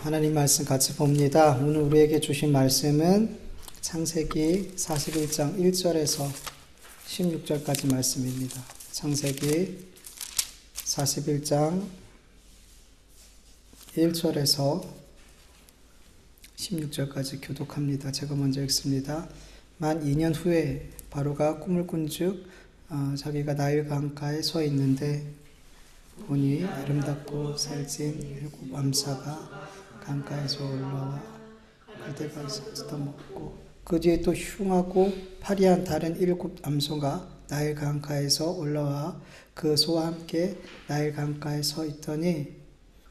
하나님 말씀 같이 봅니다. 오늘 우리에게 주신 말씀은 창세기 41장 1절에서 16절까지 말씀입니다. 창세기 41장 1절에서 16절까지 교독합니다. 제가 먼저 읽습니다. 만 2년 후에 바로가 꿈을 꾼즉 자기가 나일 강가에 서 있는데 보니 아름답고 살찐 7 암사가 강가에서 올라와 갈대밭에서 뜯어먹고 그 뒤에 또 흉하고 파리한 다른 7 암소가 나일 강가에서 올라와 그 소와 함께 나일 강가에 서 있더니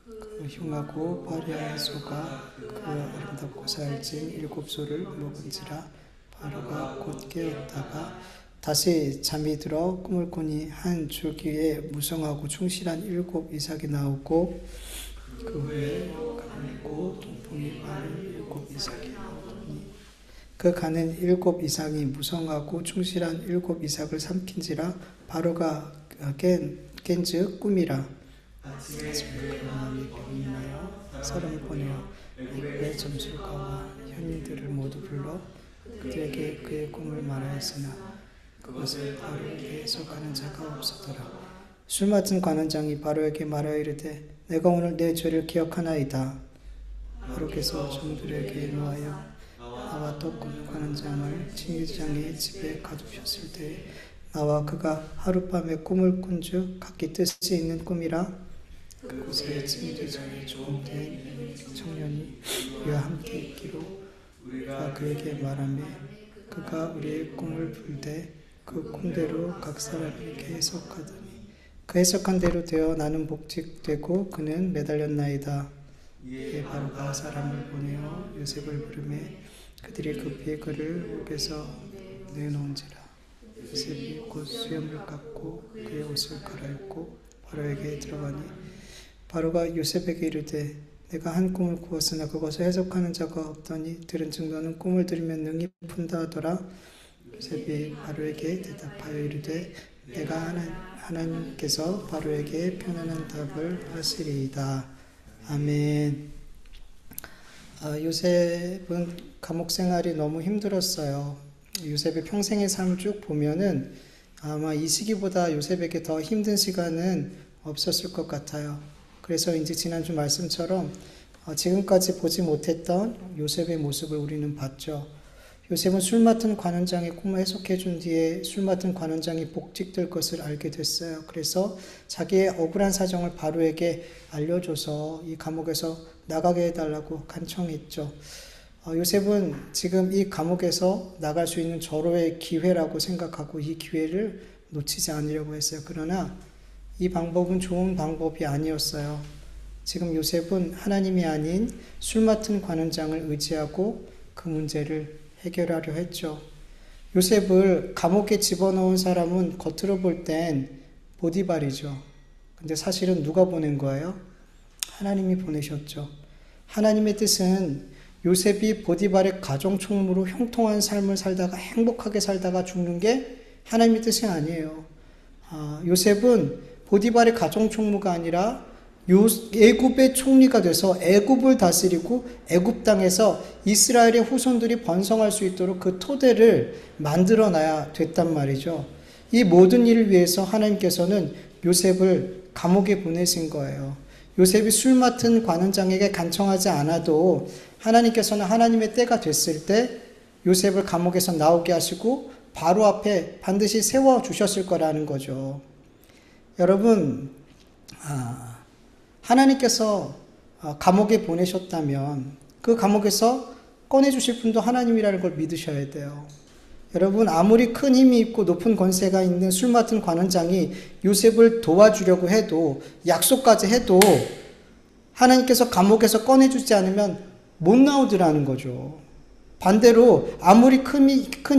그 흉하고 파리한 소가 그 아름답고 살찐 7 소를 먹은지라 바로가 곧 깨었다가 다시 잠이 들어 꿈을 꾸니 한 줄기에 무성하고 충실한 7 이삭이 나오고 그 후에 가늘고 동풍이 많은 7 이삭이 나오더니 그 가는 7 이삭이 무성하고 충실한 7 이삭을 삼킨지라 바로가 깬즉 꿈이라. 아침에 그 마음이 병나여 사람을 보내어 애굽의 점술가와 현인들을 모두 불러 그들에게 그의 꿈을 말하였으나 그것을 바로에게 해석하는 자가 없었더라. 술 맡은 관원장이 바로에게 말하여 이르되 내가 오늘 내 죄를 기억하나이다. 바로께서 종들에게 노하여 나와 떡 굽는 관원장을 징계장의 집에 가두셨을 때 나와 그가 하룻밤에 꿈을 꾼즉 각기 뜻이 있는 꿈이라. 그곳에 징계장의 종된 청년이 우리와 함께 있기로 우리가 그에게 말하며 그가 우리의 꿈을 풀 때 그 꿈대로 각 사람에게 해석하더니 그 해석한 대로 되어 나는 복직되고 그는 매달렸나이다. 이에 바로가 사람을 보내어 요셉을 부르매 그들이 급히 그를 옥에서 내놓은지라. 요셉이 곧 수염을 깎고 그의 옷을 갈아입고 바로에게 들어가니 바로가 요셉에게 이르되 내가 한 꿈을 꾸었으나 그것을 해석하는 자가 없더니 들은즉 너는 꿈을 들으면 능히 푼다 하더라. 요셉이 바로에게 대답하여 이르되 내가 하나님께서 바로에게 편안한 답을 하시리이다. 아멘. 요셉은 감옥 생활이 너무 힘들었어요. 요셉의 평생의 삶을 쭉 보면은 아마 이 시기보다 요셉에게 더 힘든 시간은 없었을 것 같아요. 그래서 이제 지난주 말씀처럼 지금까지 보지 못했던 요셉의 모습을 우리는 봤죠. 요셉은 술 맡은 관원장의 꿈을 해석해 준 뒤에 술 맡은 관원장이 복직될 것을 알게 됐어요. 그래서 자기의 억울한 사정을 바로에게 알려줘서 이 감옥에서 나가게 해달라고 간청했죠. 요셉은 지금 이 감옥에서 나갈 수 있는 절호의 기회라고 생각하고 이 기회를 놓치지 않으려고 했어요. 그러나 이 방법은 좋은 방법이 아니었어요. 지금 요셉은 하나님이 아닌 술 맡은 관원장을 의지하고 그 문제를 해결하려 했죠. 요셉을 감옥에 집어넣은 사람은 겉으로 볼 땐 보디발이죠. 근데 사실은 누가 보낸 거예요? 하나님이 보내셨죠. 하나님의 뜻은 요셉이 보디발의 가정총무로 형통한 삶을 살다가 행복하게 살다가 죽는 게 하나님의 뜻이 아니에요. 요셉은 보디발의 가정총무가 아니라 애굽의 총리가 돼서 애굽을 다스리고 애굽 땅에서 이스라엘의 후손들이 번성할 수 있도록 그 토대를 만들어놔야 됐단 말이죠. 이 모든 일을 위해서 하나님께서는 요셉을 감옥에 보내신 거예요. 요셉이 술 맡은 관원장에게 간청하지 않아도 하나님께서는 하나님의 때가 됐을 때 요셉을 감옥에서 나오게 하시고 바로 앞에 반드시 세워주셨을 거라는 거죠. 여러분, 하나님께서 감옥에 보내셨다면 그 감옥에서 꺼내주실 분도 하나님이라는 걸 믿으셔야 돼요. 여러분, 아무리 큰 힘이 있고 높은 권세가 있는 술 맡은 관원장이 요셉을 도와주려고 해도 약속까지 해도 하나님께서 감옥에서 꺼내주지 않으면 못 나오더라는 거죠. 반대로 아무리 큰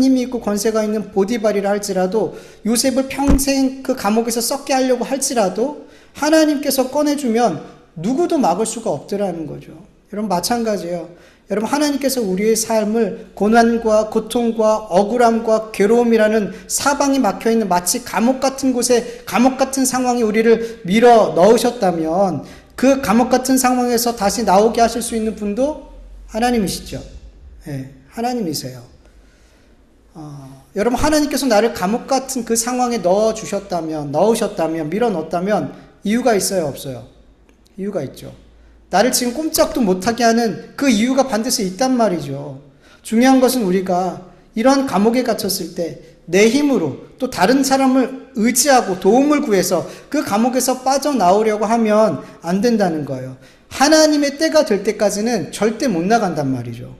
힘이 있고 권세가 있는 보디발이라 할지라도 요셉을 평생 그 감옥에서 썩게 하려고 할지라도 하나님께서 꺼내주면 누구도 막을 수가 없더라는 거죠. 여러분, 마찬가지예요. 여러분, 하나님께서 우리의 삶을 고난과 고통과 억울함과 괴로움이라는 사방이 막혀있는 마치 감옥 같은 곳에, 감옥 같은 상황에 우리를 밀어 넣으셨다면 그 감옥 같은 상황에서 다시 나오게 하실 수 있는 분도 하나님이시죠. 예, 하나님이세요. 여러분, 하나님께서 나를 감옥 같은 그 상황에 넣으셨다면, 밀어넣었다면 이유가 있어요, 없어요? 이유가 있죠. 나를 지금 꼼짝도 못하게 하는 그 이유가 반드시 있단 말이죠. 중요한 것은 우리가 이런 감옥에 갇혔을 때 내 힘으로 또 다른 사람을 의지하고 도움을 구해서 그 감옥에서 빠져나오려고 하면 안 된다는 거예요. 하나님의 때가 될 때까지는 절대 못 나간단 말이죠.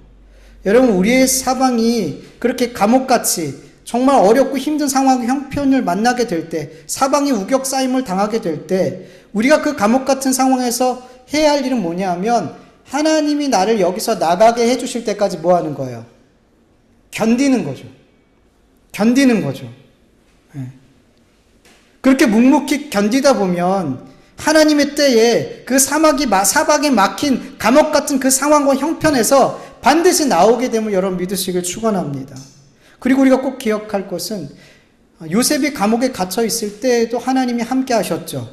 여러분, 우리의 사방이 그렇게 감옥같이 정말 어렵고 힘든 상황, 형편을 만나게 될 때, 사방이 우격싸임을 당하게 될 때, 우리가 그 감옥 같은 상황에서 해야 할 일은 뭐냐 하면, 하나님이 나를 여기서 나가게 해주실 때까지 뭐 하는 거예요? 견디는 거죠. 견디는 거죠. 그렇게 묵묵히 견디다 보면, 하나님의 때에 그 사막에 막힌 감옥 같은 그 상황과 형편에서 반드시 나오게 됨을 여러분 믿으시길 축원합니다. 그리고 우리가 꼭 기억할 것은 요셉이 감옥에 갇혀 있을 때에도 하나님이 함께 하셨죠.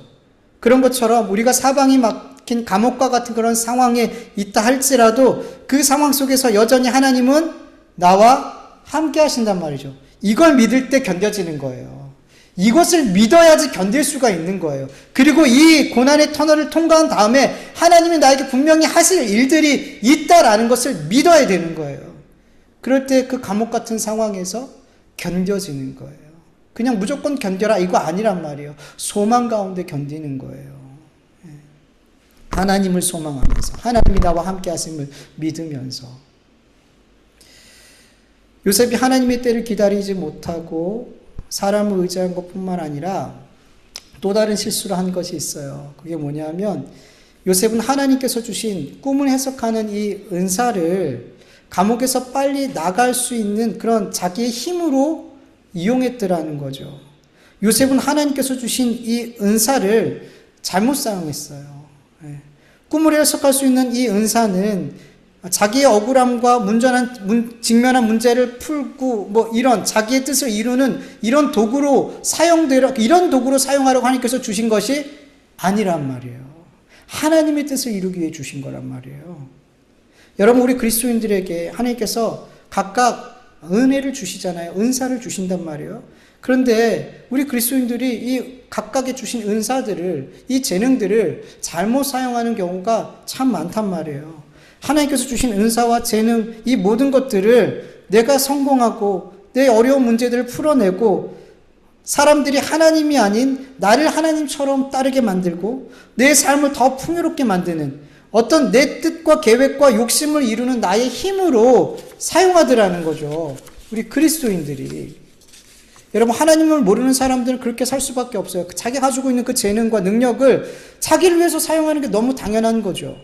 그런 것처럼 우리가 사방이 막힌 감옥과 같은 그런 상황에 있다 할지라도 그 상황 속에서 여전히 하나님은 나와 함께 하신단 말이죠. 이걸 믿을 때 견뎌지는 거예요. 이것을 믿어야지 견딜 수가 있는 거예요. 그리고 이 고난의 터널을 통과한 다음에 하나님이 나에게 분명히 하실 일들이 있다라는 것을 믿어야 되는 거예요. 그럴 때 그 감옥 같은 상황에서 견뎌지는 거예요. 그냥 무조건 견뎌라 이거 아니란 말이에요. 소망 가운데 견디는 거예요. 하나님을 소망하면서, 하나님이 나와 함께 하심을 믿으면서. 요셉이 하나님의 때를 기다리지 못하고 사람을 의지한 것뿐만 아니라 또 다른 실수를 한 것이 있어요. 그게 뭐냐면 요셉은 하나님께서 주신 꿈을 해석하는 이 은사를 감옥에서 빨리 나갈 수 있는 그런 자기의 힘으로 이용했더라는 거죠. 요셉은 하나님께서 주신 이 은사를 잘못 사용했어요. 꿈을 해석할 수 있는 이 은사는 자기의 억울함과 직면한 문제를 풀고 이런 자기의 뜻을 이루는 이런 도구로 사용하려고 하나님께서 주신 것이 아니란 말이에요. 하나님의 뜻을 이루기 위해 주신 거란 말이에요. 여러분, 우리 그리스도인들에게 하나님께서 각각 은혜를 주시잖아요. 은사를 주신단 말이에요. 그런데 우리 그리스도인들이 이 각각의 주신 은사들을, 이 재능들을 잘못 사용하는 경우가 참 많단 말이에요. 하나님께서 주신 은사와 재능, 이 모든 것들을 내가 성공하고 내 어려운 문제들을 풀어내고 사람들이 하나님이 아닌 나를 하나님처럼 따르게 만들고 내 삶을 더 풍요롭게 만드는 어떤 내 뜻과 계획과 욕심을 이루는 나의 힘으로 사용하더라는 거죠. 우리 그리스도인들이. 여러분, 하나님을 모르는 사람들은 그렇게 살 수밖에 없어요. 자기가 가지고 있는 그 재능과 능력을 자기를 위해서 사용하는 게 너무 당연한 거죠.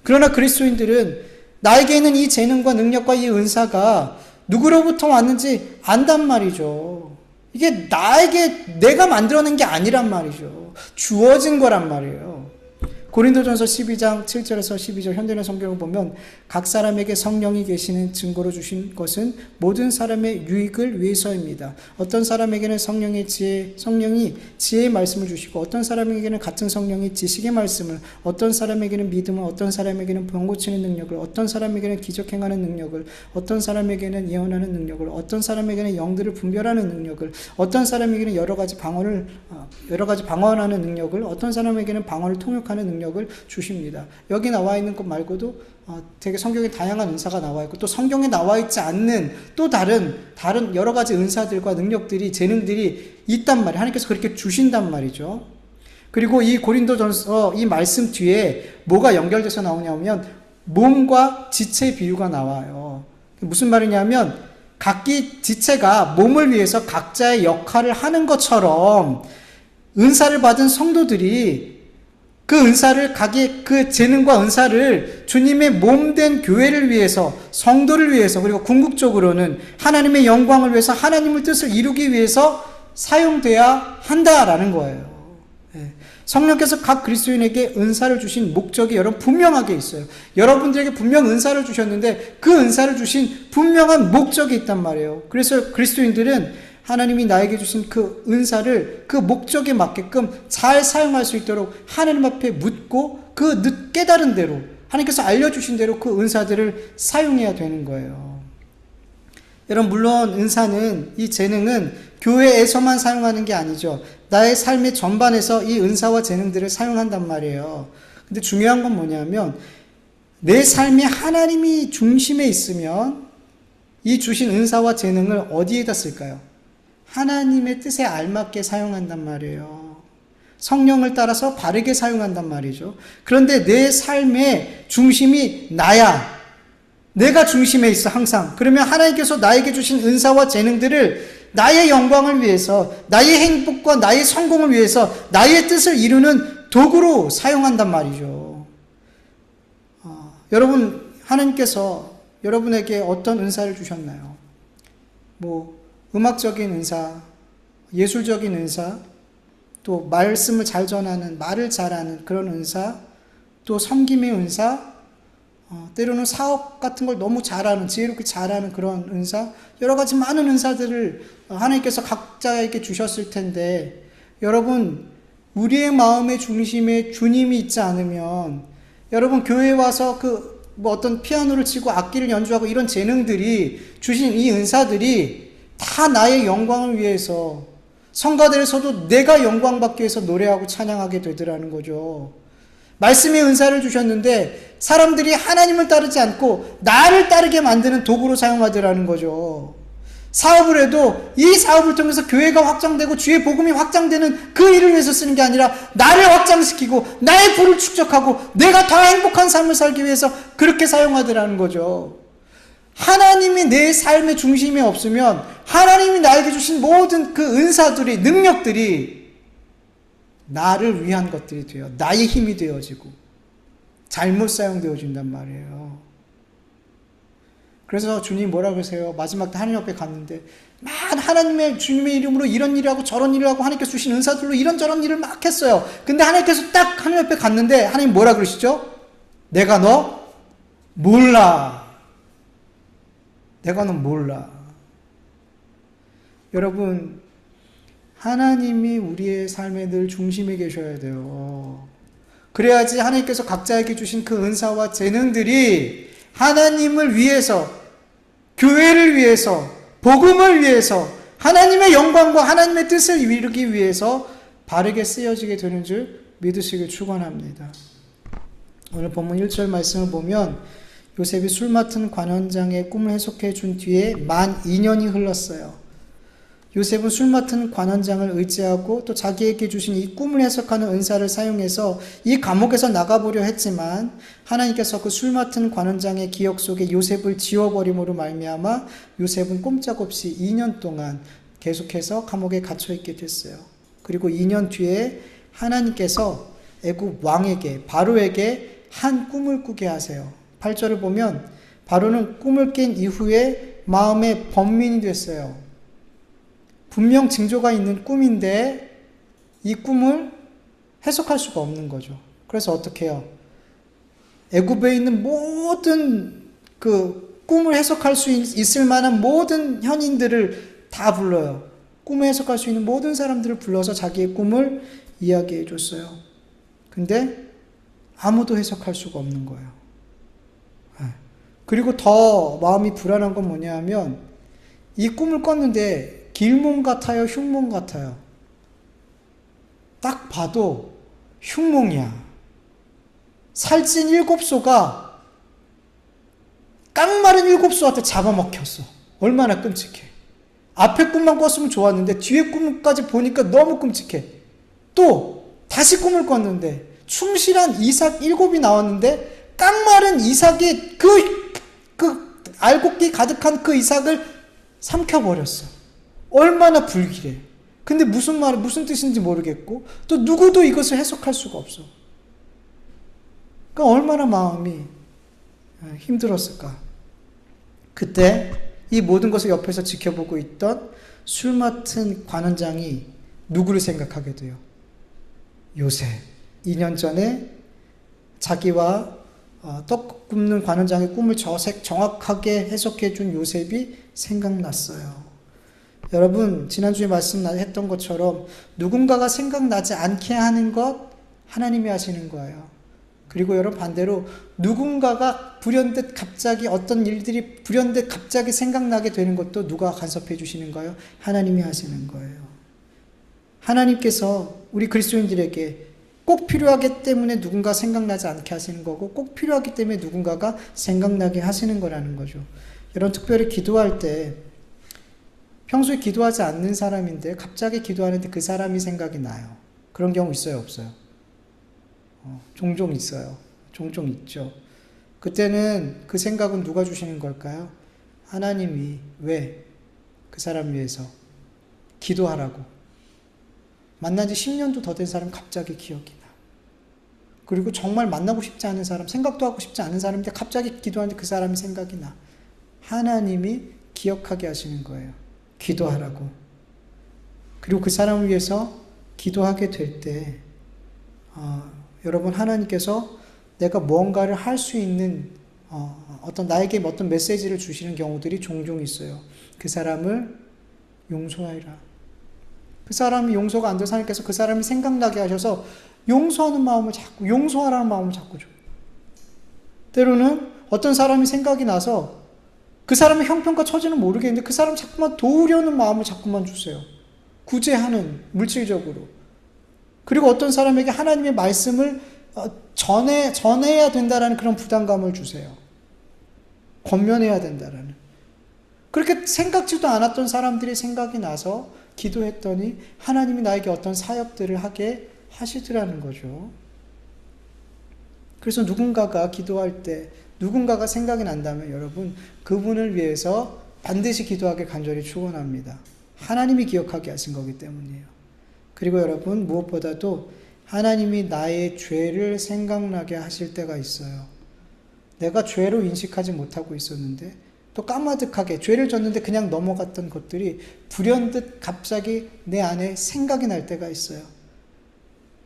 그러나 그리스도인들은 나에게 있는 이 재능과 능력과 이 은사가 누구로부터 왔는지 안단 말이죠. 이게 내가 만들어낸 게 아니란 말이죠. 주어진 거란 말이에요. 고린도전서 12장 7절에서 12절 현대인의 성경을 보면 각 사람에게 성령이 계시는 증거로 주신 것은 모든 사람의 유익을 위해서입니다. 어떤 사람에게는 성령이 지혜의 말씀을 주시고 어떤 사람에게는 같은 성령이 지식의 말씀을, 어떤 사람에게는 믿음을, 어떤 사람에게는 병 고치는 능력을, 어떤 사람에게는 기적 행하는 능력을, 어떤 사람에게는 예언하는 능력을, 어떤 사람에게는 영들을 분별하는 능력을, 어떤 사람에게는 여러 가지 방언하는 능력을, 어떤 사람에게는 방언을 통역하는 능력을 주십니다. 여기 나와 있는 것 말고도 되게 성경에 다양한 은사가 나와 있고 또 성경에 나와 있지 않는 또 다른 여러 가지 은사들과 능력들이, 재능들이 있단 말이에요. 하나님께서 그렇게 주신단 말이죠. 그리고 이 고린도전서 이 말씀 뒤에 뭐가 연결돼서 나오냐면 몸과 지체의 비유가 나와요. 무슨 말이냐면 각기 지체가 몸을 위해서 각자의 역할을 하는 것처럼 은사를 받은 성도들이 그 은사를, 그 재능과 은사를 주님의 몸된 교회를 위해서, 성도를 위해서, 그리고 궁극적으로는 하나님의 영광을 위해서, 하나님의 뜻을 이루기 위해서 사용돼야 한다라는 거예요. 성령께서 각 그리스도인에게 은사를 주신 목적이 여러분 분명하게 있어요. 여러분들에게 분명 은사를 주셨는데 그 은사를 주신 분명한 목적이 있단 말이에요. 그래서 그리스도인들은 하나님이 나에게 주신 그 은사를 그 목적에 맞게끔 잘 사용할 수 있도록 하나님 앞에 묻고 그 깨달은 대로 하나님께서 알려주신 대로 그 은사들을 사용해야 되는 거예요. 여러분, 물론 은사는, 이 재능은 교회에서만 사용하는 게 아니죠. 나의 삶의 전반에서 이 은사와 재능들을 사용한단 말이에요. 근데 중요한 건 뭐냐면 내 삶에 하나님이 중심에 있으면 이 주신 은사와 재능을 어디에다 쓸까요? 하나님의 뜻에 알맞게 사용한단 말이에요. 성령을 따라서 바르게 사용한단 말이죠. 그런데 내 삶의 중심이 나야. 내가 중심에 있어, 항상. 그러면 하나님께서 나에게 주신 은사와 재능들을 나의 영광을 위해서, 나의 행복과 나의 성공을 위해서, 나의 뜻을 이루는 도구로 사용한단 말이죠. 여러분, 하나님께서 여러분에게 어떤 은사를 주셨나요? 음악적인 은사, 예술적인 은사, 또 말씀을 잘 전하는, 말을 잘하는 그런 은사, 또 섬김의 은사, 때로는 사업 같은 걸 너무 잘하는, 지혜롭게 잘하는 그런 은사, 여러 가지 많은 은사들을 하나님께서 각자에게 주셨을 텐데, 여러분, 우리의 마음의 중심에 주님이 있지 않으면, 여러분, 교회에 와서 어떤 피아노를 치고 악기를 연주하고 이런 재능들이, 주신 이 은사들이 다 나의 영광을 위해서, 성가대에서도 내가 영광받기 위해서 노래하고 찬양하게 되더라는 거죠. 말씀의 은사를 주셨는데 사람들이 하나님을 따르지 않고 나를 따르게 만드는 도구로 사용하더라는 거죠. 사업을 해도 이 사업을 통해서 교회가 확장되고 주의 복음이 확장되는 그 일을 위해서 쓰는 게 아니라 나를 확장시키고 나의 부를 축적하고 내가 더 행복한 삶을 살기 위해서 그렇게 사용하더라는 거죠. 하나님이 내 삶의 중심에 없으면 하나님이 나에게 주신 모든 그 은사들이, 능력들이 나를 위한 것들이 되어 나의 힘이 되어지고 잘못 사용되어진단 말이에요. 그래서 주님 뭐라 그러세요? 마지막 때 하나님 앞에 갔는데 막 하나님의 주님의 이름으로 이런 일을 하고 저런 일을 하고 하나님께서 주신 은사들로 이런저런 일을 막 했어요. 근데 하나님께서 딱 하나님 앞에 갔는데 하나님 뭐라 그러시죠? 내가 너 몰라. 내가 너 몰라. 여러분, 하나님이 우리의 삶에 늘 중심에 계셔야 돼요. 그래야지 하나님께서 각자에게 주신 그 은사와 재능들이 하나님을 위해서, 교회를 위해서, 복음을 위해서, 하나님의 영광과 하나님의 뜻을 이루기 위해서 바르게 쓰여지게 되는 줄 믿으시길 축원합니다. 오늘 본문 1절 말씀을 보면 요셉이 술 맡은 관원장의 꿈을 해석해 준 뒤에 만 2년이 흘렀어요. 요셉은 술 맡은 관원장을 의지하고 또 자기에게 주신 이 꿈을 해석하는 은사를 사용해서 이 감옥에서 나가보려 했지만 하나님께서 그 술 맡은 관원장의 기억 속에 요셉을 지워버림으로 말미암아 요셉은 꼼짝없이 2년 동안 계속해서 감옥에 갇혀있게 됐어요. 그리고 2년 뒤에 하나님께서 애굽 왕에게, 바로에게 한 꿈을 꾸게 하세요. 8절을 보면 바로는 꿈을 깬 이후에 마음의 번민이 됐어요. 분명 징조가 있는 꿈인데 이 꿈을 해석할 수가 없는 거죠. 그래서 어떻게 해요? 애굽에 있는 모든 그 꿈을 해석할 수 있을 만한 모든 현인들을 다 불러요. 꿈을 해석할 수 있는 모든 사람들을 불러서 자기의 꿈을 이야기해 줬어요. 근데 아무도 해석할 수가 없는 거예요. 그리고 더 마음이 불안한 건 뭐냐 하면 이 꿈을 꿨는데 길몽 같아요? 흉몽 같아요? 딱 봐도 흉몽이야. 살찐 7소가 깡마른 7소한테 잡아먹혔어. 얼마나 끔찍해. 앞에 꿈만 꿨으면 좋았는데 뒤에 꿈까지 보니까 너무 끔찍해. 또 다시 꿈을 꿨는데 충실한 이삭 7이 나왔는데 깡마른 이삭이 그 알곡기 가득한 그 이삭을 삼켜버렸어. 얼마나 불길해. 근데 무슨 뜻인지 모르겠고 또 누구도 이것을 해석할 수가 없어. 그러니까 얼마나 마음이 힘들었을까. 그때 이 모든 것을 옆에서 지켜보고 있던 술 맡은 관원장이 누구를 생각하게 돼요? 요셉. 2년 전에 자기와 떡 굽는 관원장의 꿈을 정확하게 해석해 준 요셉이 생각났어요. 여러분, 지난주에 말씀했던 것처럼 누군가가 생각나지 않게 하는 것 하나님이 하시는 거예요. 그리고 여러분 반대로 누군가가 불현듯 갑자기 어떤 일들이 불현듯 갑자기 생각나게 되는 것도 누가 간섭해 주시는 거예요? 하나님이 하시는 거예요. 하나님께서 우리 그리스도인들에게 꼭 필요하기 때문에 누군가 생각나지 않게 하시는 거고 꼭 필요하기 때문에 누군가가 생각나게 하시는 거라는 거죠. 여러분 특별히 기도할 때 평소에 기도하지 않는 사람인데 갑자기 기도하는데 그 사람이 생각이 나요. 그런 경우 있어요, 없어요? 종종 있어요. 종종 있죠. 그때는 그 생각은 누가 주시는 걸까요? 하나님이. 왜? 그 사람 위해서 기도하라고. 만난 지 10년도 더 된 사람 갑자기 기억이 나. 그리고 정말 만나고 싶지 않은 사람, 생각도 하고 싶지 않은 사람인데 갑자기 기도하는데 그 사람이 생각이 나. 하나님이 기억하게 하시는 거예요. 기도하라고. 그리고 그 사람을 위해서 기도하게 될 때 여러분 하나님께서 내가 뭔가를 할 수 있는 나에게 어떤 메시지를 주시는 경우들이 종종 있어요. 그 사람을 용서하라. 그 사람이 용서가 안 돼서 하나님께서 그 사람이 생각나게 하셔서 용서하는 마음을 자꾸, 용서하라는 마음을 자꾸 줘요. 때로는 어떤 사람이 생각이 나서 그 사람의 형편과 처지는 모르겠는데 그 사람 자꾸만 도우려는 마음을 자꾸만 주세요. 구제하는, 물질적으로. 그리고 어떤 사람에게 하나님의 말씀을 전해야 된다라는 그런 부담감을 주세요. 권면해야 된다라는. 그렇게 생각지도 않았던 사람들이 생각이 나서 기도했더니 하나님이 나에게 어떤 사역들을 하게 하시더라는 거죠. 그래서 누군가가 기도할 때 누군가가 생각이 난다면 여러분 그분을 위해서 반드시 기도하길 간절히 축원합니다. 하나님이 기억하게 하신 거기 때문이에요. 그리고 여러분 무엇보다도 하나님이 나의 죄를 생각나게 하실 때가 있어요. 내가 죄로 인식하지 못하고 있었는데 또 까마득하게 죄를 졌는데 그냥 넘어갔던 것들이 불현듯 갑자기 내 안에 생각이 날 때가 있어요.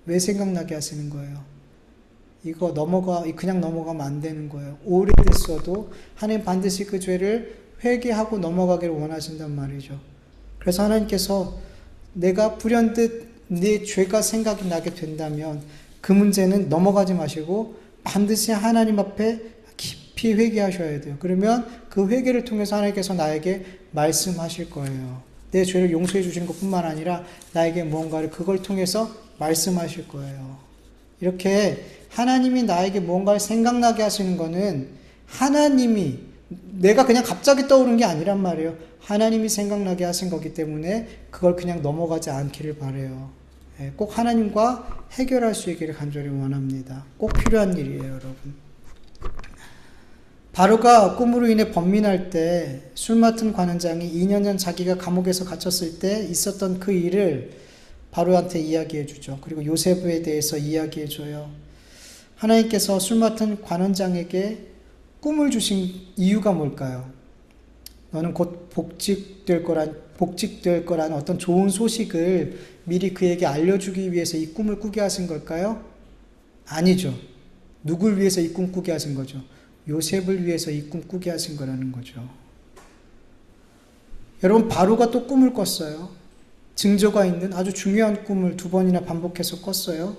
왜 생각나게 하시는 거예요? 그냥 넘어가면 안 되는 거예요. 오래됐어도 하나님 반드시 그 죄를 회개하고 넘어가기를 원하신단 말이죠. 그래서 하나님께서 내가 불현듯 내 죄가 생각이 나게 된다면 그 문제는 넘어가지 마시고 반드시 하나님 앞에 깊이 회개하셔야 돼요. 그러면 그 회개를 통해서 하나님께서 나에게 말씀하실 거예요. 내 죄를 용서해 주시는 것뿐만 아니라 나에게 무언가를 그걸 통해서 말씀하실 거예요. 이렇게 하나님이 나에게 무언가를 생각나게 하시는 거는 하나님이 내가 그냥 갑자기 떠오른 게 아니란 말이에요. 하나님이 생각나게 하신 거기 때문에 그걸 그냥 넘어가지 않기를 바라요. 꼭 하나님과 해결할 수 있기를 간절히 원합니다. 꼭 필요한 일이에요, 여러분. 바로가 꿈으로 인해 번민할 때 술 맡은 관원장이 2년 전 자기가 감옥에서 갇혔을 때 있었던 그 일을 바로한테 이야기해 주죠. 그리고 요셉에 대해서 이야기해 줘요. 하나님께서 술 맡은 관원장에게 꿈을 주신 이유가 뭘까요? 너는 곧 복직될 거란 어떤 좋은 소식을 미리 그에게 알려주기 위해서 이 꿈을 꾸게 하신 걸까요? 아니죠. 누굴 위해서 이 꿈 꾸게 하신 거죠? 요셉을 위해서 이 꿈 꾸게 하신 거라는 거죠. 여러분 바로가 또 꿈을 꿨어요. 증거가 있는 아주 중요한 꿈을 2번이나 반복해서 꿨어요.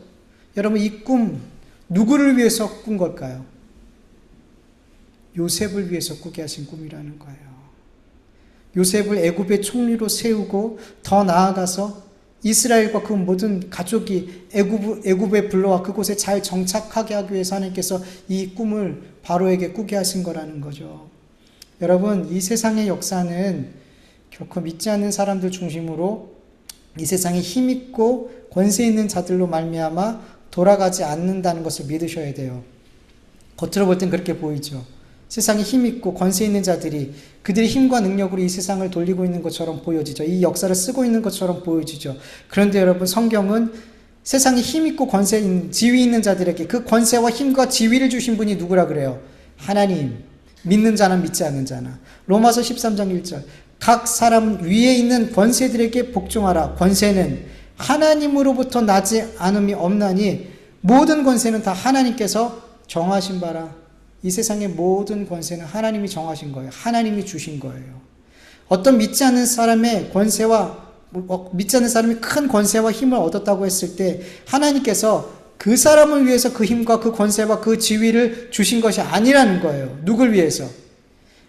여러분 이 꿈 누구를 위해서 꾼 걸까요? 요셉을 위해서 꾸게 하신 꿈이라는 거예요. 요셉을 애굽의 총리로 세우고 더 나아가서 이스라엘과 그 모든 가족이 애굽에 불러와 그곳에 잘 정착하게 하기 위해서 하나님께서 이 꿈을 바로에게 꾸게 하신 거라는 거죠. 여러분 이 세상의 역사는 결코 믿지 않는 사람들 중심으로 이 세상에 힘있고 권세 있는 자들로 말미암아 돌아가지 않는다는 것을 믿으셔야 돼요. 겉으로 볼 땐 그렇게 보이죠. 세상에 힘있고 권세 있는 자들이 그들의 힘과 능력으로 이 세상을 돌리고 있는 것처럼 보여지죠. 이 역사를 쓰고 있는 것처럼 보여지죠. 그런데 여러분 성경은 세상에 힘있고 지위 있는 자들에게 그 권세와 힘과 지위를 주신 분이 누구라 그래요? 하나님. 믿는 자나 믿지 않는 자나. 로마서 13장 1절. 각 사람 위에 있는 권세들에게 복종하라. 권세는 하나님으로부터 나지 않음이 없나니 모든 권세는 다 하나님께서 정하신 바라. 이 세상의 모든 권세는 하나님이 정하신 거예요. 하나님이 주신 거예요. 어떤 믿지 않는 사람의 권세와 믿지 않는 사람이 큰 권세와 힘을 얻었다고 했을 때 하나님께서 그 사람을 위해서 그 힘과 그 권세와 그 지위를 주신 것이 아니라는 거예요. 누굴 위해서?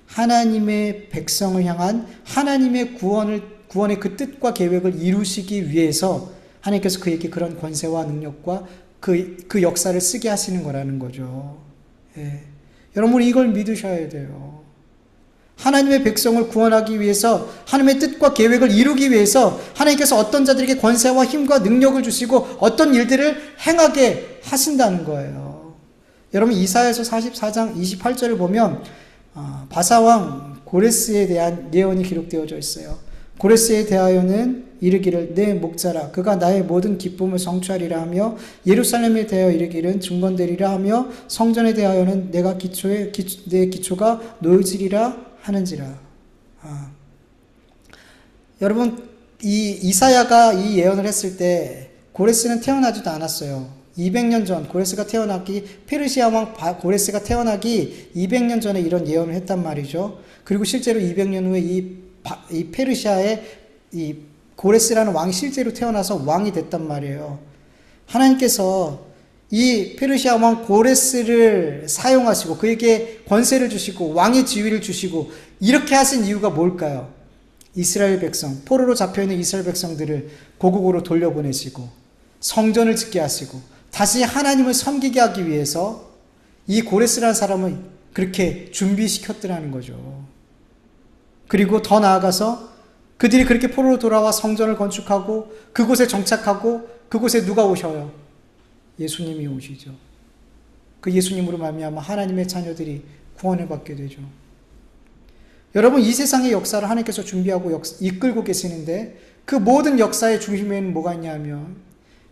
하나님의 백성을 향한 하나님의 구원의 그 뜻과 계획을 이루시기 위해서 하나님께서 그에게 그런 권세와 능력과 그 역사를 쓰게 하시는 거라는 거죠. 예. 여러분 이걸 믿으셔야 돼요. 하나님의 백성을 구원하기 위해서 하나님의 뜻과 계획을 이루기 위해서 하나님께서 어떤 자들에게 권세와 힘과 능력을 주시고 어떤 일들을 행하게 하신다는 거예요. 여러분 이사야서 44장 28절을 보면 바사왕 고레스에 대한 예언이 기록되어져 있어요. 고레스에 대하여는 이르기를 내 목자라 그가 나의 모든 기쁨을 성취하리라 하며 예루살렘에 대하여 이르기를 중건되리라 하며 성전에 대하여는 내 기초가 놓여지리라 하는지라. 여러분 이 이사야가 이 예언을 했을 때 고레스는 태어나지도 않았어요. 200년 전 고레스가 태어나기 페르시아 왕 고레스가 태어나기 200년 전에 이런 예언을 했단 말이죠. 그리고 실제로 200년 후에 이 페르시아의 이 고레스라는 왕이 실제로 태어나서 왕이 됐단 말이에요. 하나님께서 이 페르시아 왕 고레스를 사용하시고 그에게 권세를 주시고 왕의 지위를 주시고 이렇게 하신 이유가 뭘까요? 이스라엘 백성, 포로로 잡혀있는 이스라엘 백성들을 고국으로 돌려보내시고 성전을 짓게 하시고 다시 하나님을 섬기게 하기 위해서 이 고레스라는 사람을 그렇게 준비시켰더라는 거죠. 그리고 더 나아가서 그들이 그렇게 포로로 돌아와 성전을 건축하고 그곳에 정착하고 그곳에 누가 오셔요? 예수님이 오시죠. 그 예수님으로 말미암아 하나님의 자녀들이 구원을 받게 되죠. 여러분 이 세상의 역사를 하나님께서 준비하고 이끌고 계시는데 그 모든 역사의 중심에는 뭐가 있냐면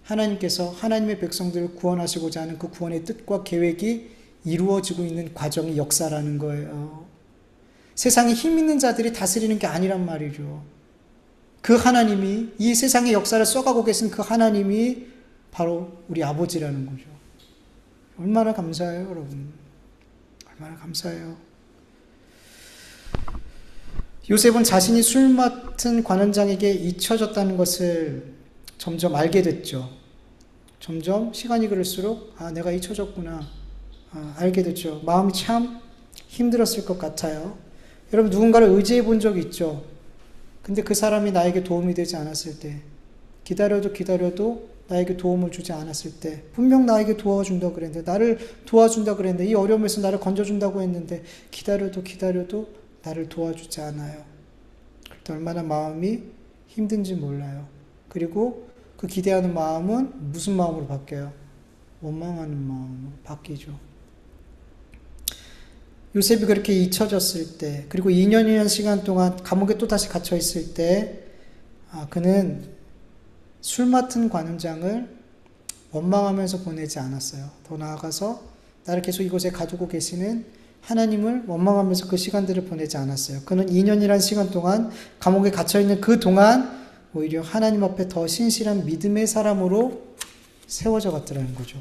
하나님께서 하나님의 백성들을 구원하시고자 하는 그 구원의 뜻과 계획이 이루어지고 있는 과정이 역사라는 거예요. 세상에 힘 있는 자들이 다스리는 게 아니란 말이죠. 그 하나님이 이 세상의 역사를 써가고 계신 그 하나님이 바로 우리 아버지라는 거죠. 얼마나 감사해요, 여러분. 얼마나 감사해요. 요셉은 자신이 술 맡은 관원장에게 잊혀졌다는 것을 점점 알게 됐죠. 점점 시간이 흐를수록 내가 잊혀졌구나 알게 됐죠. 마음이 참 힘들었을 것 같아요. 여러분 누군가를 의지해 본 적이 있죠. 근데 그 사람이 나에게 도움이 되지 않았을 때 기다려도 나에게 도움을 주지 않았을 때 분명 나에게 도와준다고 그랬는데 나를 도와준다고 그랬는데 이 어려움에서 나를 건져준다고 했는데 기다려도 나를 도와주지 않아요. 그때 얼마나 마음이 힘든지 몰라요. 그리고 그 기대하는 마음은 무슨 마음으로 바뀌어요? 원망하는 마음으로 바뀌죠. 요셉이 그렇게 잊혀졌을 때 그리고 2년이라는 시간 동안 감옥에 또다시 갇혀 있을 때 그는 술 맡은 관원장을 원망하면서 보내지 않았어요. 더 나아가서 나를 계속 이곳에 가두고 계시는 하나님을 원망하면서 그 시간들을 보내지 않았어요. 그는 2년이라는 시간 동안 감옥에 갇혀있는 그 동안 오히려 하나님 앞에 더 신실한 믿음의 사람으로 세워져 갔더라는 거죠.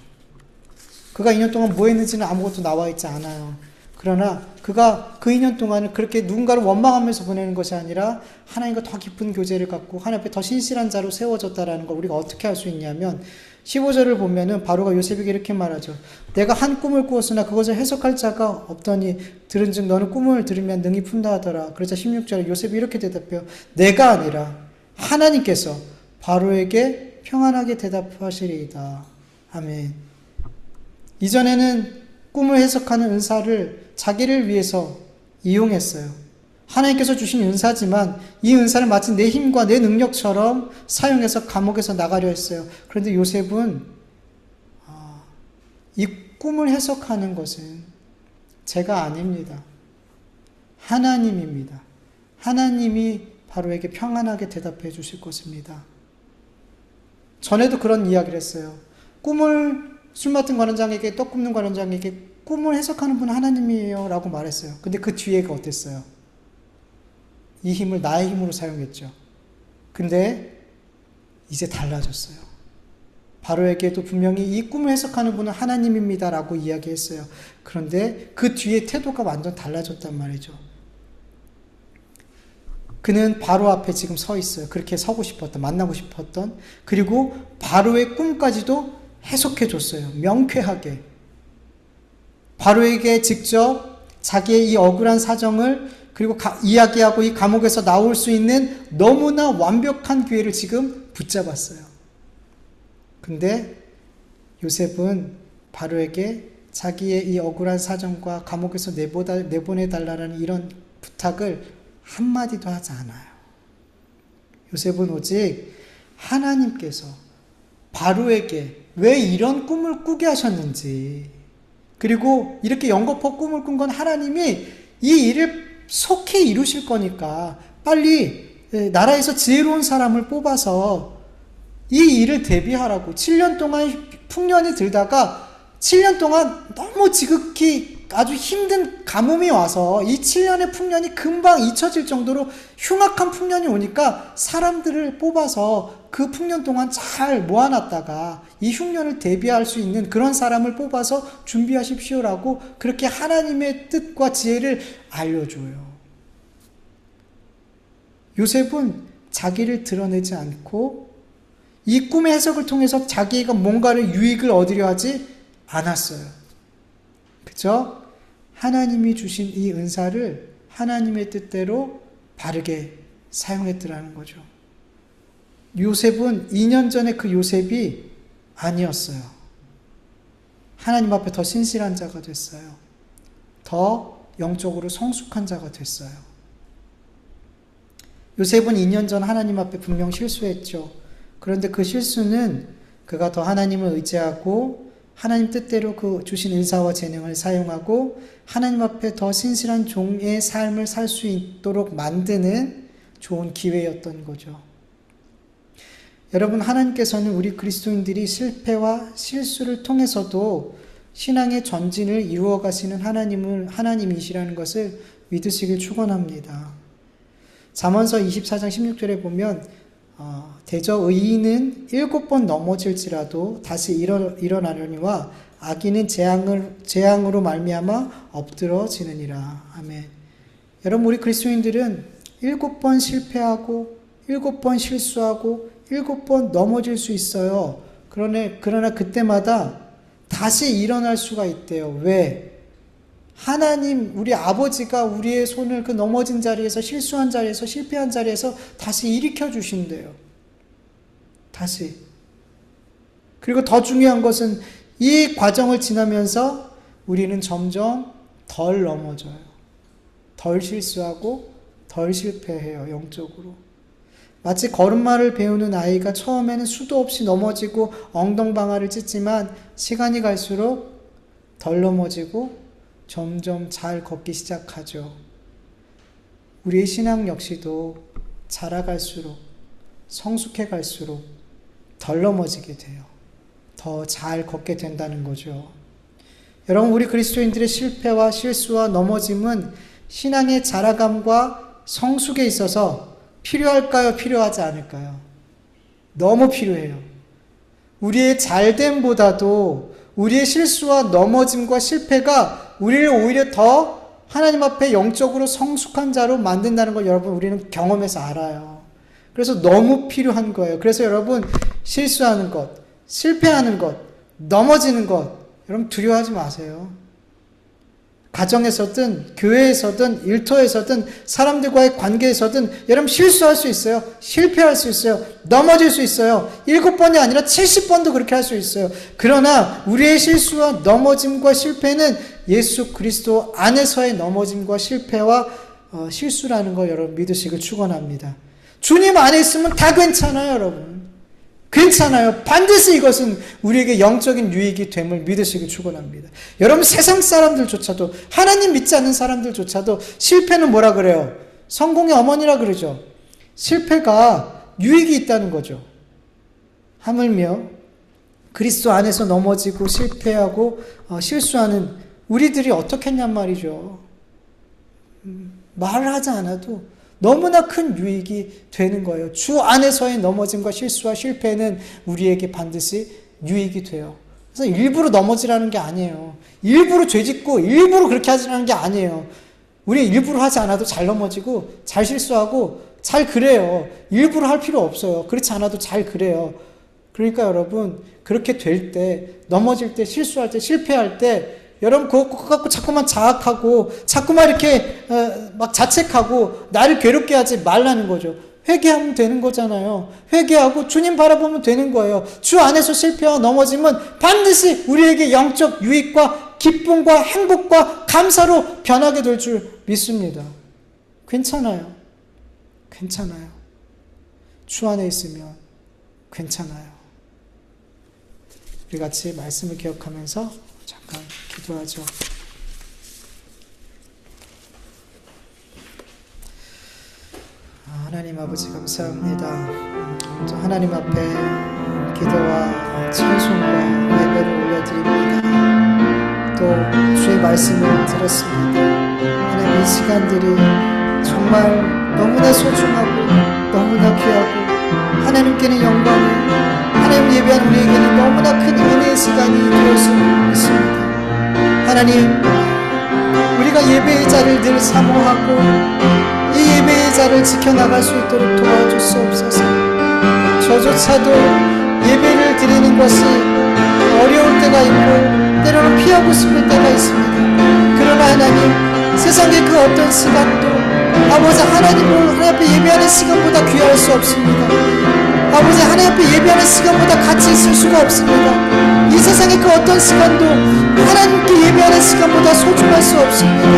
그가 2년 동안 뭐 했는지는 아무것도 나와 있지 않아요. 그러나 그가 그 2년 동안을 그렇게 누군가를 원망하면서 보내는 것이 아니라 하나님과 더 깊은 교제를 갖고 하나님 앞에 더 신실한 자로 세워졌다라는 걸 우리가 어떻게 알 수 있냐면 15절을 보면은 바로가 요셉에게 이렇게 말하죠. 내가 한 꿈을 꾸었으나 그것을 해석할 자가 없더니 들은즉 너는 꿈을 들으면 능히 푼다 하더라. 그러자 16절에 요셉이 이렇게 대답해요. 내가 아니라 하나님께서 바로에게 평안하게 대답하시리이다. 아멘. 이전에는 꿈을 해석하는 은사를 자기를 위해서 이용했어요. 하나님께서 주신 은사지만 이 은사를 마치 내 힘과 내 능력처럼 사용해서 감옥에서 나가려 했어요. 그런데 요셉은 이 꿈을 해석하는 것은 제가 아닙니다. 하나님입니다. 하나님이 바로에게 평안하게 대답해 주실 것입니다. 전에도 그런 이야기를 했어요. 꿈을 술 맡은 관원장에게 떡 굽는 관원장에게 꿈을 해석하는 분은 하나님이에요 라고 말했어요. 근데 그 뒤에가 어땠어요? 이 힘을 나의 힘으로 사용했죠. 근데 이제 달라졌어요. 바로에게도 분명히 이 꿈을 해석하는 분은 하나님입니다 라고 이야기했어요. 그런데 그 뒤에 태도가 완전 달라졌단 말이죠. 그는 바로 앞에 지금 서 있어요. 그렇게 서고 싶었던, 만나고 싶었던, 그리고 바로의 꿈까지도 해석해 줬어요. 명쾌하게. 바로에게 직접 자기의 이 억울한 사정을 그리고 이야기하고 이 감옥에서 나올 수 있는 너무나 완벽한 기회를 지금 붙잡았어요. 근데 요셉은 바로에게 자기의 이 억울한 사정과 감옥에서 내보내달라는 이런 부탁을 한마디도 하지 않아요. 요셉은 오직 하나님께서 바로에게 왜 이런 꿈을 꾸게 하셨는지, 그리고 이렇게 연거푸 꿈을 꾼 건 하나님이 이 일을 속히 이루실 거니까 빨리 나라에서 지혜로운 사람을 뽑아서 이 일을 대비하라고. 7년 동안 풍년이 들다가 7년 동안 너무 지극히 아주 힘든 가뭄이 와서 이 7년의 풍년이 금방 잊혀질 정도로 흉악한 풍년이 오니까 사람들을 뽑아서 그 풍년 동안 잘 모아놨다가 이 흉년을 대비할 수 있는 그런 사람을 뽑아서 준비하십시오라고 그렇게 하나님의 뜻과 지혜를 알려줘요. 요셉은 자기를 드러내지 않고 이 꿈의 해석을 통해서 자기가 뭔가를 유익을 얻으려 하지 않았어요. 그죠? 하나님이 주신 이 은사를 하나님의 뜻대로 바르게 사용했더라는 거죠. 요셉은 2년 전에 그 요셉이 아니었어요. 하나님 앞에 더 신실한 자가 됐어요. 더 영적으로 성숙한 자가 됐어요. 요셉은 2년 전 하나님 앞에 분명 실수했죠. 그런데 그 실수는 그가 더 하나님을 의지하고 하나님 뜻대로 그 주신 은사와 재능을 사용하고 하나님 앞에 더 신실한 종의 삶을 살 수 있도록 만드는 좋은 기회였던 거죠. 여러분, 하나님께서는 우리 그리스도인들이 실패와 실수를 통해서도 신앙의 전진을 이루어 가시는 하나님이시라는 것을 믿으시길 축원합니다. 잠언서 24장 16절에 보면 대저 의인은 7번 넘어질지라도 다시 일어나려니와 악인은 재앙으로 말미암아 엎드러지느니라. 아멘. 여러분, 우리 그리스도인들은 7번 실패하고 7번 실수하고 7번 넘어질 수 있어요. 그러나 그때마다 다시 일어날 수가 있대요. 왜? 하나님, 우리 아버지가 우리의 손을 그 넘어진 자리에서, 실수한 자리에서, 실패한 자리에서 다시 일으켜 주신대요. 다시. 그리고 더 중요한 것은 이 과정을 지나면서 우리는 점점 덜 넘어져요. 덜 실수하고 덜 실패해요, 영적으로. 마치 걸음마를 배우는 아이가 처음에는 수도 없이 넘어지고 엉덩방아를 찢지만 시간이 갈수록 덜 넘어지고 점점 잘 걷기 시작하죠. 우리의 신앙 역시도 자라갈수록, 성숙해 갈수록 덜 넘어지게 돼요. 더 잘 걷게 된다는 거죠. 여러분, 우리 그리스도인들의 실패와 실수와 넘어짐은 신앙의 자라감과 성숙에 있어서 필요할까요? 필요하지 않을까요? 너무 필요해요. 우리의 잘됨보다도 우리의 실수와 넘어짐과 실패가 우리를 오히려 더 하나님 앞에 영적으로 성숙한 자로 만든다는 걸 여러분, 우리는 경험해서 알아요. 그래서 너무 필요한 거예요. 그래서 여러분, 실수하는 것, 실패하는 것, 넘어지는 것, 여러분 두려워하지 마세요. 가정에서든 교회에서든 일터에서든 사람들과의 관계에서든 여러분 실수할 수 있어요. 실패할 수 있어요. 넘어질 수 있어요. 7번이 아니라 70번도 그렇게 할 수 있어요. 그러나 우리의 실수와 넘어짐과 실패는 예수 그리스도 안에서의 넘어짐과 실패와 실수라는 걸 여러분 믿으시길 축원합니다. 주님 안에 있으면 다 괜찮아요, 여러분. 괜찮아요. 반드시 이것은 우리에게 영적인 유익이 됨을 믿으시길 축원합니다. 여러분, 세상 사람들조차도, 하나님 믿지 않는 사람들조차도 실패는 뭐라 그래요? 성공의 어머니라 그러죠. 실패가 유익이 있다는 거죠. 하물며 그리스도 안에서 넘어지고 실패하고 실수하는 우리들이 어떻게 했냔 말이죠. 말을 하지 않아도 너무나 큰 유익이 되는 거예요. 주 안에서의 넘어짐과 실수와 실패는 우리에게 반드시 유익이 돼요. 그래서 일부러 넘어지라는 게 아니에요. 일부러 죄짓고 일부러 그렇게 하지라는 게 아니에요. 우리 일부러 하지 않아도 잘 넘어지고 잘 실수하고 잘 그래요. 일부러 할 필요 없어요. 그렇지 않아도 잘 그래요. 그러니까 여러분, 그렇게 될 때, 넘어질 때, 실수할 때, 실패할 때, 여러분 그거 갖고 자꾸만 자학하고 자꾸만 이렇게 막 자책하고 나를 괴롭게 하지 말라는 거죠. 회개하면 되는 거잖아요. 회개하고 주님 바라보면 되는 거예요. 주 안에서 실패하고 넘어지면 반드시 우리에게 영적 유익과 기쁨과 행복과 감사로 변하게 될 줄 믿습니다. 괜찮아요. 괜찮아요. 주 안에 있으면 괜찮아요. 우리 같이 말씀을 기억하면서 잠깐 기도하죠. 하나님 아버지 감사합니다. 또 하나님 앞에 기도와 찬송과 예배를 올려드립니다. 또 주의 말씀을 들었습니다. 하나님 이 시간들이 정말 너무나 소중하고 너무나 귀하고 하나님께는 영광이 하나님 예배한 우리에게는 너무나 큰 은혜의 시간이 되었을 믿습니다. 하나님 우리가 예배의 자리를 늘 사모하고 이 예배의 자리를 지켜나갈 수 있도록 도와주시옵소서. 저조차도 예배를 드리는 것이 어려울 때가 있고 때로는 피하고 싶을 때가 있습니다. 그러나 하나님 세상의 그 어떤 시간도 아버지 하나님 앞에 예배하는 시간보다 귀할 수 없습니다. 아버지 하나님 앞에 예배하는 시간보다 가치 있을 수가 없습니다. 이 세상의 그 어떤 시간도 하나님께 예배하는 시간보다 소중할 수 없습니다.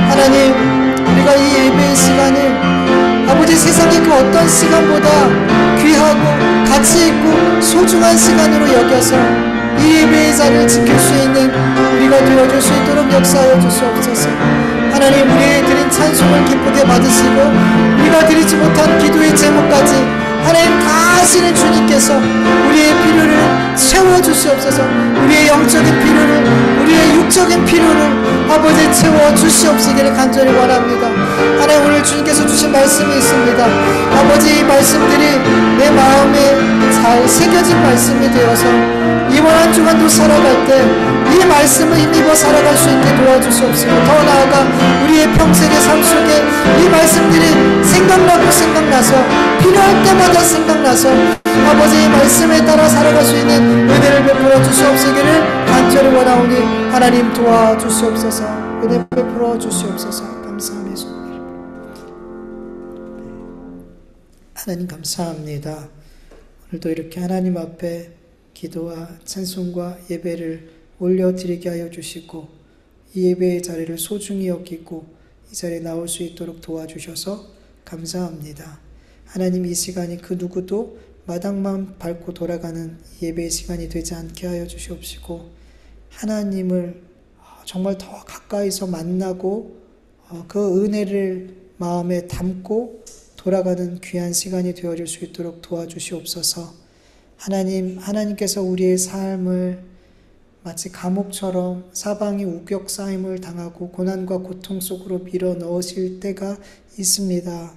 하나님 우리가 이 예배의 시간을 아버지 세상의 그 어떤 시간보다 귀하고 가치 있고 소중한 시간으로 여겨서 이 예배의 자리를 지킬 수 있는 우리가 되어줄 수 있도록 역사하여 주시옵소서. 하나님 우리의 드린 찬송을 기쁘게 받으시고 우리가 드리지 못한 기도의 제목까지 하나님 다 아시는 주님께서 우리의 필요를 채워주시옵소서. 우리의 영적인 필요를 우리의 육적인 필요를 아버지 채워주시옵시기를 간절히 원합니다. 하나님 오늘 주님께서 주신 말씀이 있습니다. 아버지 이 말씀들이 내 마음에 잘 새겨진 말씀이 되어서 이번 한 주간도 살아갈 때 이 말씀을 힘입어 살아갈 수 있게 도와주시옵시고 더 나아가 우리의 평생의 삶 속에 이 말씀들이 생각나서 필요할 때마다 생각나서 아버지의 말씀에 따라 살아갈 수 있는 은혜를 베풀어 주시옵시기를 간절히 원하오니 하나님 도와주시옵소서. 은혜 베풀어 주시옵소서. 감사함의 손을 하나님 감사합니다. 오늘도 이렇게 하나님 앞에 기도와 찬송과 예배를 올려드리게 하여 주시고 이 예배의 자리를 소중히 여기고 이 자리에 나올 수 있도록 도와주셔서 감사합니다. 하나님 이 시간이 그 누구도 마당만 밟고 돌아가는 예배의 시간이 되지 않게 하여 주시옵시고 하나님을 정말 더 가까이서 만나고 그 은혜를 마음에 담고 돌아가는 귀한 시간이 되어질 수 있도록 도와주시옵소서. 하나님께서 우리의 삶을 마치 감옥처럼 사방이 우격싸임을 당하고 고난과 고통 속으로 밀어 넣으실 때가 있습니다.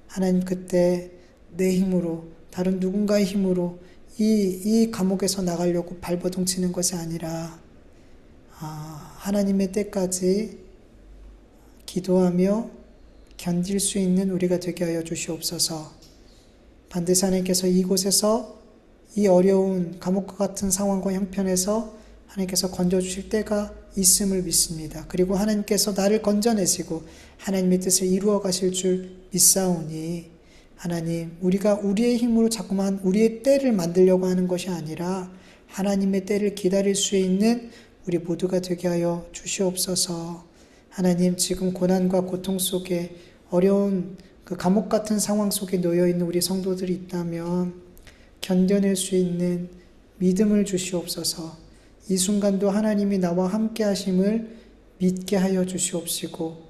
하나님 그때 내 힘으로 다른 누군가의 힘으로 이 감옥에서 나가려고 발버둥치는 것이 아니라 하나님의 때까지 기도하며 견딜 수 있는 우리가 되게 하여 주시옵소서. 반드시 하나님께서 이곳에서 이 어려운 감옥과 같은 상황과 형편에서 하나님께서 건져주실 때가 있음을 믿습니다. 그리고 하나님께서 나를 건져내시고 하나님의 뜻을 이루어 가실 줄 믿사오니 하나님 우리가 우리의 힘으로 자꾸만 우리의 때를 만들려고 하는 것이 아니라 하나님의 때를 기다릴 수 있는 우리 모두가 되게 하여 주시옵소서. 하나님 지금 고난과 고통 속에 어려운 그 감옥 같은 상황 속에 놓여있는 우리 성도들이 있다면 견뎌낼 수 있는 믿음을 주시옵소서. 이 순간도 하나님이 나와 함께 하심을 믿게 하여 주시옵시고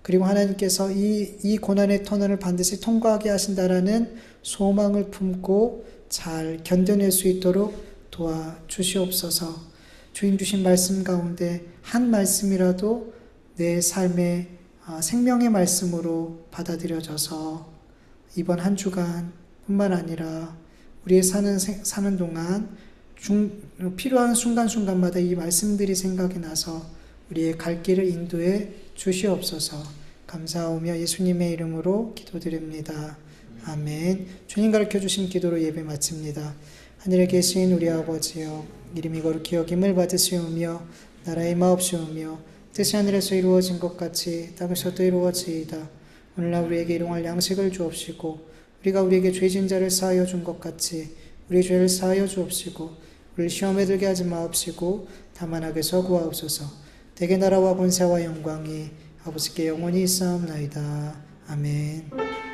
그리고 하나님께서 이 고난의 터널을 반드시 통과하게 하신다라는 소망을 품고 잘 견뎌낼 수 있도록 도와주시옵소서. 주님 주신 말씀 가운데 한 말씀이라도 내 삶의 생명의 말씀으로 받아들여져서 이번 한 주간 뿐만 아니라 우리의 사는 동안 필요한 순간순간마다 이 말씀들이 생각이 나서 우리의 갈 길을 인도해 주시옵소서. 감사하오며 예수님의 이름으로 기도드립니다. 아멘. 주님 가르쳐주신 기도로 예배 마칩니다. 하늘에 계신 우리 아버지여, 이름이 거룩히 여김을 받으시오며 나라의 마옵시오며 뜻이 하늘에서 이루어진 것 같이 땅에서도 이루어지이다. 오늘날 우리에게 일용할 양식을 주옵시고 우리가 우리에게 죄진 자를 사하여 준 것 같이 우리 죄를 사하여 주옵시고 우리를 시험에 들게 하지 마옵시고 다만 악에서 구하옵소서. 대개 나라와 권세와 영광이 아버지께 영원히 있사옵나이다. 아멘.